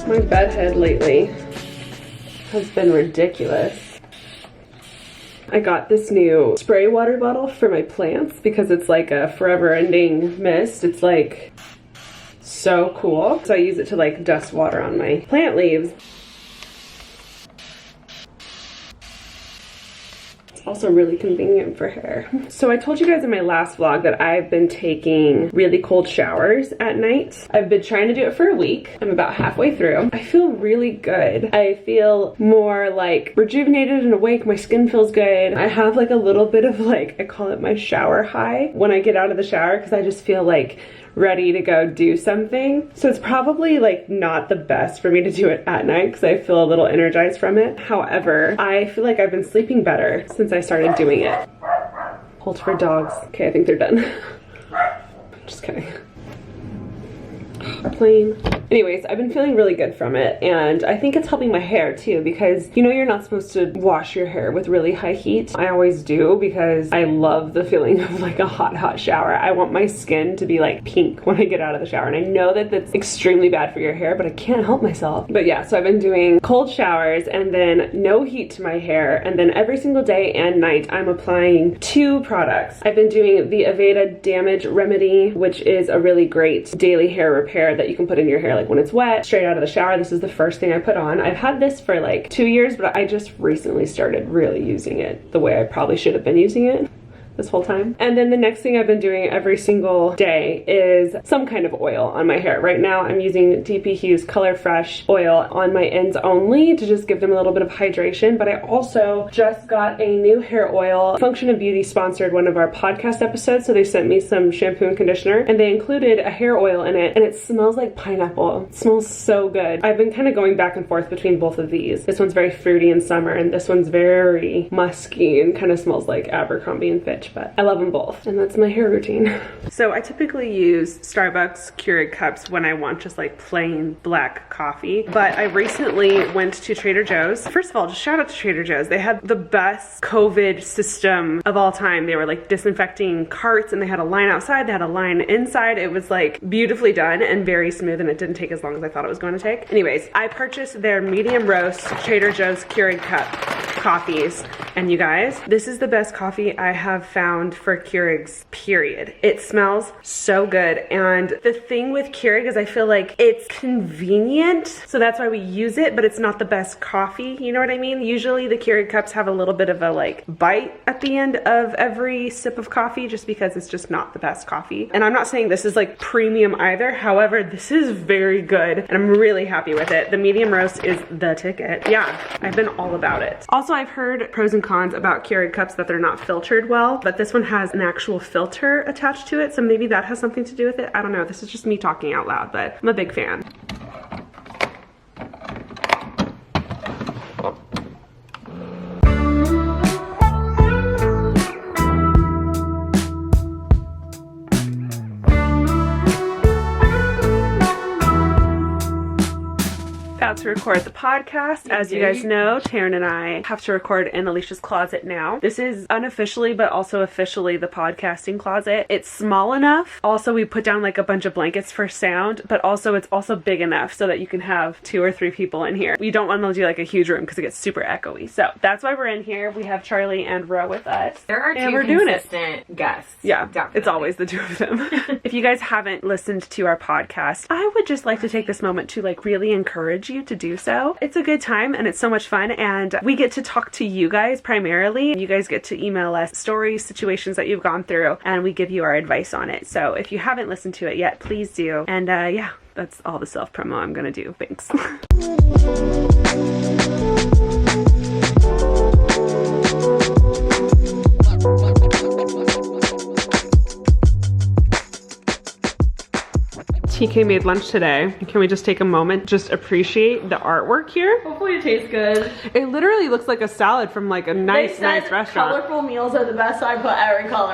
My bedhead lately has been ridiculous. I got this new spray water bottle for my plants because it's like a forever ending mist. It's like so cool. So I use it to like dust water on my plant leaves. Also really convenient for hair. So I told you guys in my last vlog that I've been taking really cold showers at night. I've been trying to do it for a week. I'm about halfway through. I feel really good. I feel more like rejuvenated and awake. My skin feels good. I have like a little bit of like, I call it my shower high when I get out of the shower because I just feel like ready to go do something. So it's probably like not the best for me to do it at night because I feel a little energized from it. However, I feel like I've been sleeping better since I started doing it. Hold for dogs. Okay, I think they're done. Just kidding. Plain. Anyways, I've been feeling really good from it, and I think it's helping my hair too because you know you're not supposed to wash your hair with really high heat. I always do because I love the feeling of like a hot shower. I want my skin to be like pink when I get out of the shower, and I know that that's extremely bad for your hair, but I can't help myself. But yeah, so I've been doing cold showers and then no heat to my hair, and then every single day and night I'm applying 2 products. I've been doing the Aveda Damage Remedy, which is a really great daily hair repair that you can put in your hair like when it's wet, straight out of the shower. This is the first thing I put on. I've had this for like 2 years, but I just recently started really using it the way I probably should have been using it this whole time. And then the next thing I've been doing every single day is some kind of oil on my hair. Right now I'm using DP Hue's Color Fresh oil on my ends only to just give them a little bit of hydration, but I also just got a new hair oil. Function of Beauty sponsored one of our podcast episodes, so they sent me some shampoo and conditioner, and they included a hair oil in it, and it smells like pineapple. It smells so good. I've been kind of going back and forth between both of these. This one's very fruity in summer, and this one's very musky and kind of smells like Abercrombie & Fitch. But I love them both, and that's my hair routine. So I typically use Starbucks Keurig cups when I want just like plain black coffee, but I recently went to Trader Joe's. First of all, just shout out to Trader Joe's. They had the best COVID system of all time. They were like disinfecting carts, and they had a line outside, they had a line inside. It was like beautifully done and very smooth, and it didn't take as long as I thought it was going to take. Anyways, I purchased their medium roast Trader Joe's Keurig cup coffees, and you guys, this is the best coffee I have found for Keurigs, period. It smells so good, and the thing with Keurig is I feel like it's convenient, so that's why we use it, but it's not the best coffee, you know what I mean? Usually the Keurig cups have a little bit of a like bite at the end of every sip of coffee just because it's just not the best coffee. And I'm not saying this is like premium either, however, this is very good, and I'm really happy with it. The medium roast is the ticket. Yeah, I've been all about it. Also, I've heard pros and cons about Keurig cups that they're not filtered well, but this one has an actual filter attached to it, so maybe that has something to do with it. I don't know. This is just me talking out loud, but I'm a big fan. To record the podcast. As you guys know, Taryn and I have to record in Alicia's closet now. This is unofficially but also officially the podcasting closet. It's small enough. Also, we put down like a bunch of blankets for sound, but also it's also big enough so that you can have 2 or 3 people in here. We don't want to do like a huge room because it gets super echoey. So that's why we're in here. We have Charlie and Ro with us. There are 2 consistent guests. Yeah, definitely. It's always the 2 of them. If you guys haven't listened to our podcast, I would just like to take this moment to like really encourage you to do so. It's a good time and it's so much fun, and we get to talk to you guys primarily. You guys get to email us stories, situations that you've gone through, and we give you our advice on it. So if you haven't listened to it yet, please do. And yeah, That's all the self promo I'm gonna do. Thanks. TK made lunch today. Can we just take a moment, just appreciate the artwork here? Hopefully it tastes good. It literally looks like a salad from like a nice restaurant. Colorful meals are the best, so I put every color.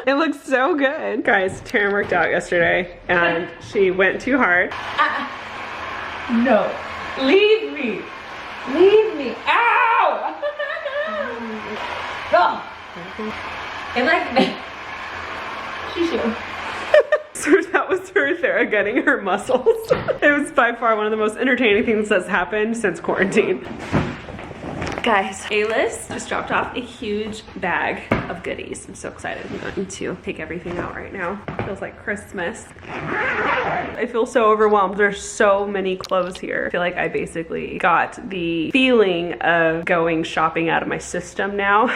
It looks so good. Guys, Taryn worked out yesterday and she went too hard. No. Leave me. Leave me. Ow! Go. And like, Shishu. So that was her Theragunning her muscles. It was by far one of the most entertaining things that's happened since quarantine. Guys, A-List just dropped off a huge bag of goodies. I'm so excited. I'm going to take everything out right now. Feels like Christmas. I feel so overwhelmed. There's so many clothes here. I feel like I basically got the feeling of going shopping out of my system now.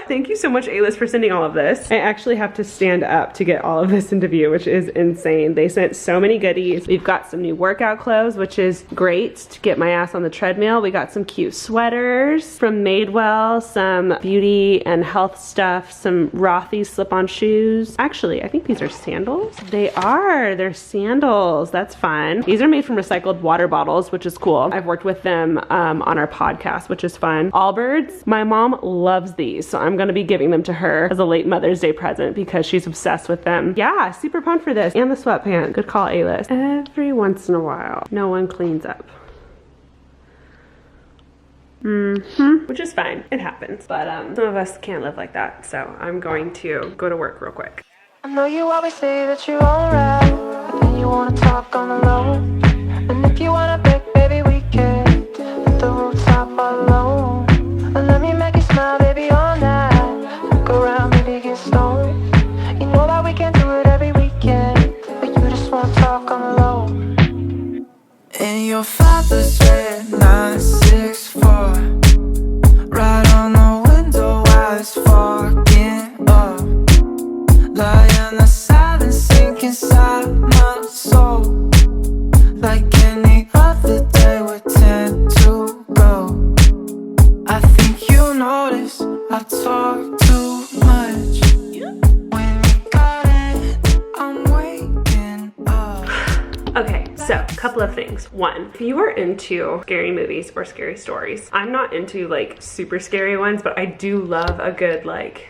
Thank you so much, A-List, for sending all of this. I actually have to stand up to get all of this into view, which is insane. They sent so many goodies. We've got some new workout clothes, which is great to get my ass on the treadmill. We got some cute sweaters from Madewell, some beauty and health stuff, some Rothy's slip-on shoes. Actually, I think these are sandals. They are. They're sandals. That's fun. These are made from recycled water bottles, which is cool. I've worked with them on our podcast, which is fun. Allbirds. My mom loves these, so I'm going to be giving them to her as a late Mother's Day present because she's obsessed with them. Yeah, super pumped for this. And the sweatpants. Good call, A-List. Every once in a while, no one cleans up. Which is fine. It happens. But some of us can't live like that. So I'm going to go to work real quick. I know you always say that you're alright, but then you wanna talk on the low. And if you wanna break, baby, we can hit the rooftop alone. And let me make you smile, baby, all night. Look around, baby, get stoned. You know that we can do it every weekend, but you just wanna talk on the low. In your father's red 964, right on the window while it's fogging up. Lying the silence sink inside my soul. Like any other day we tend to go. I think you notice I talk too much. When you got it, I'm waking up. Okay, so a couple of things. One, if you are into scary movies or scary stories, I'm not into like super scary ones, but I do love a good like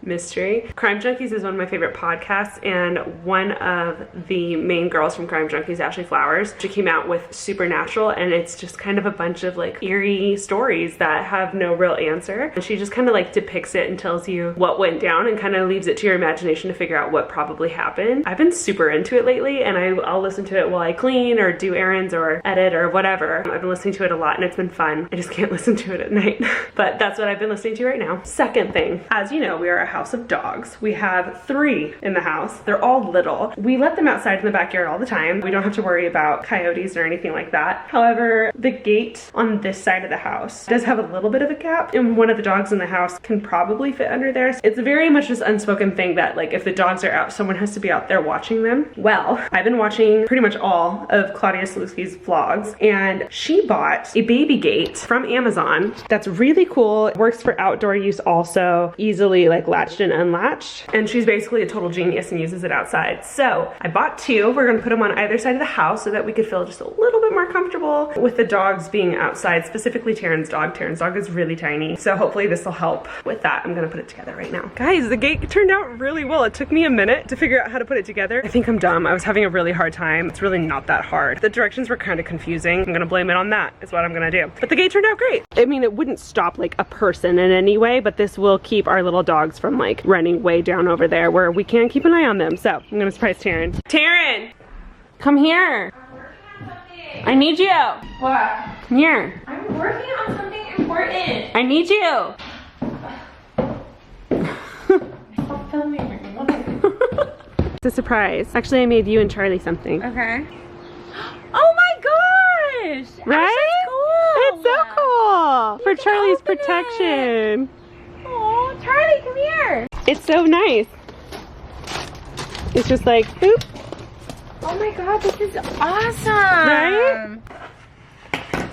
mystery. Crime Junkies is one of my favorite podcasts, and one of the main girls from Crime Junkies, Ashley Flowers, she came out with Supernatural, and it's just kind of a bunch of like eerie stories that have no real answer, and she just kind of like depicts it and tells you what went down and kind of leaves it to your imagination to figure out what probably happened. I've been super into it lately, and I'll listen to it while I clean or do errands or edit or whatever. I've been listening to it a lot and it's been fun. I just can't listen to it at night. But that's what I've been listening to right now. Second thing, as you know, we are a house of dogs. We have 3 in the house. They're all little. We let them outside in the backyard all the time. We don't have to worry about coyotes or anything like that. However, the gate on this side of the house does have a little bit of a gap, and one of the dogs in the house can probably fit under there. It's very much this unspoken thing that like if the dogs are out, someone has to be out there watching them. Well, I've been watching pretty much all of Claudia Slutsky's vlogs, and she bought a baby gate from Amazon that's really cool. It works for outdoor use also, easily like latched and unlatched, and she's basically a total genius and uses it outside. So I bought 2. We're gonna put them on either side of the house so that we could feel just a little bit more comfortable with the dogs being outside, specifically Taryn's dog. Taryn's dog is really tiny, so hopefully this will help with that. I'm gonna put it together right now. Guys, the gate turned out really well. It took me a minute to figure out how to put it together. I think I'm dumb. I was having a really hard time. It's really not that hard. The directions were kind of confusing. I'm gonna blame it on that is what I'm gonna do. But the gate turned out great. I mean, it wouldn't stop like a person in any way, but this will keep our little dogs from like running way down over there where we can't keep an eye on them. So I'm gonna surprise Taryn. Taryn, come here. I need you. What? Come here. I'm working on something important. I need you. Stop filming me. It's a surprise. Actually, I made you and Charlie something. Okay. Oh my gosh! Right? Cool. It's so cool. For can Charlie's open protection. Oh, Charlie, come here. It's so nice. It's just like, boop. Oh my god, this is awesome. Right?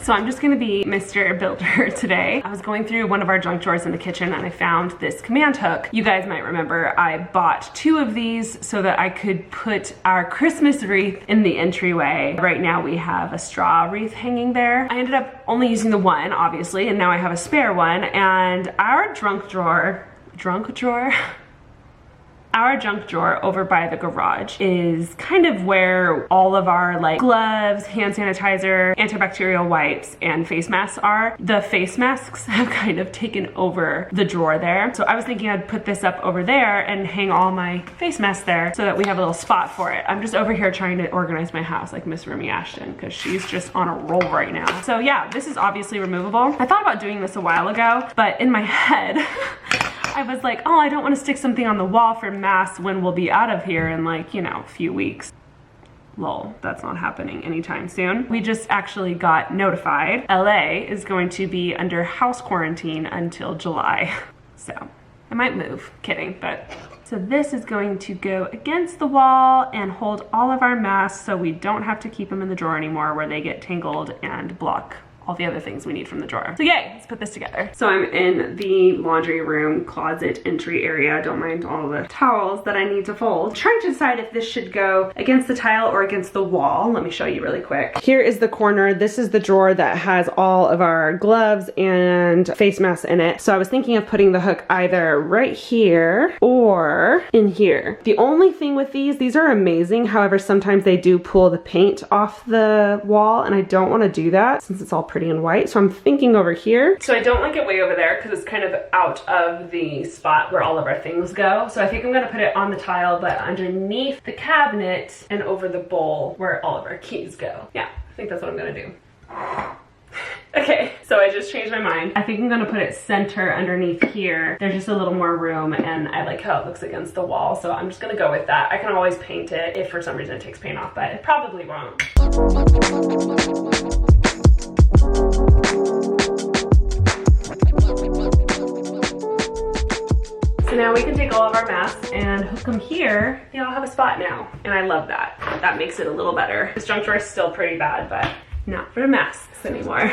So I'm just gonna be Mr. Builder today. I was going through one of our junk drawers in the kitchen and I found this command hook. You guys might remember I bought 2 of these so that I could put our Christmas wreath in the entryway. Right now we have a straw wreath hanging there. I ended up only using the one, obviously, and now I have a spare one. And our junk drawer over by the garage is kind of where all of our like gloves, hand sanitizer, antibacterial wipes, and face masks are. The face masks have kind of taken over the drawer there. So I was thinking I'd put this up over there and hang all my face masks there so that we have a little spot for it. I'm just over here trying to organize my house like Miss Remy Ashton because she's just on a roll right now. So yeah, this is obviously removable. I thought about doing this a while ago, but in my head, I was like, oh, I don't want to stick something on the wall for masks when we'll be out of here in like, you know, a few weeks. Lol, that's not happening anytime soon. We just actually got notified. LA is going to be under house quarantine until July. So I might move, kidding, but. So this is going to go against the wall and hold all of our masks so we don't have to keep them in the drawer anymore where they get tangled and block all the other things we need from the drawer. So yay, let's put this together. So I'm in the laundry room closet entry area. Don't mind all the towels that I need to fold. I'm trying to decide if this should go against the tile or against the wall. Let me show you really quick. Here is the corner. This is the drawer that has all of our gloves and face masks in it. So I was thinking of putting the hook either right here or in here. The only thing with these are amazing. However, sometimes they do pull the paint off the wall and I don't want to do that since it's all pretty and white. So I'm thinking over here. So I don't like it way over there because it's kind of out of the spot where all of our things go. So I think I'm gonna put it on the tile, but underneath the cabinet and over the bowl where all of our keys go. Yeah, I think that's what I'm gonna do. Okay, so I just changed my mind. I think I'm gonna put it center underneath here. There's just a little more room and I like how it looks against the wall. So I'm just gonna go with that. I can always paint it if for some reason it takes paint off, but it probably won't. So now we can take all of our masks and hook them here. They all have a spot now, and I love that. That makes it a little better. This junk drawer is still pretty bad, but not for masks anymore.